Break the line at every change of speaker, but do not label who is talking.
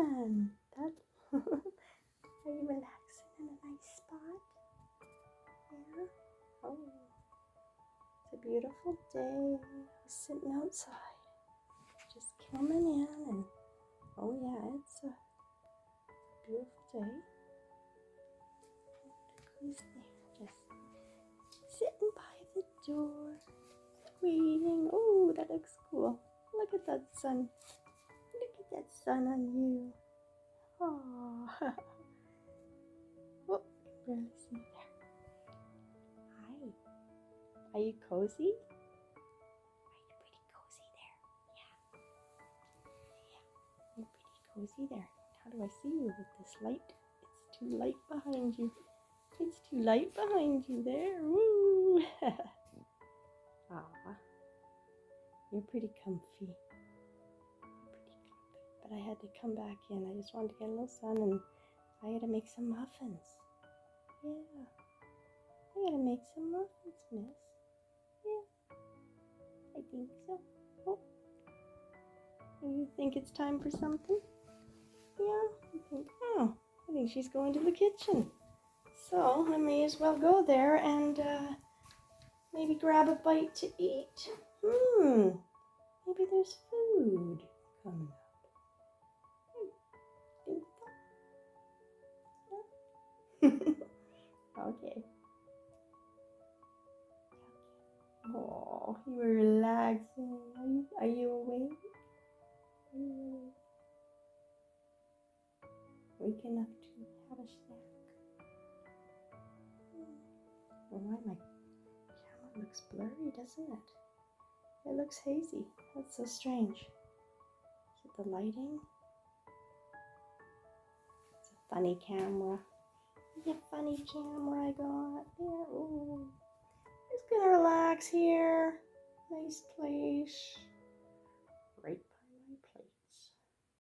on. Are you relaxing in a nice spot? Yeah. Oh, it's a beautiful day. I was sitting outside, just coming in, and oh yeah, it's a beautiful day. Who's there? Just sitting by the door, waiting. Oh, that looks cool. Look at that sun. Look at that sun on you. Oh, oh, I can barely see there. Hi. Are you cozy? Are you pretty cozy there? Yeah. You're pretty cozy there. How do I see you with this light? It's too light behind you. It's too light behind you there. Woo! Aw. You're pretty comfy. But I had to come back in. I just wanted to get a little sun, and I had to make some muffins. Yeah. I gotta make some muffins, miss. Yeah. I think so. Oh. You think it's time for something? Yeah. I think she's going to the kitchen. So I may as well go there and maybe grab a bite to eat. Maybe there's food coming up. Think so? Yeah. Okay. Oh, you were relaxing. Are you awake? Are you awake? Waking up to have a snack. Oh, my camera looks blurry, doesn't it? It looks hazy. That's so strange. Is it the lighting? It's a funny camera. It's a funny camera I got there. Ooh. Just gonna relax here. Nice place.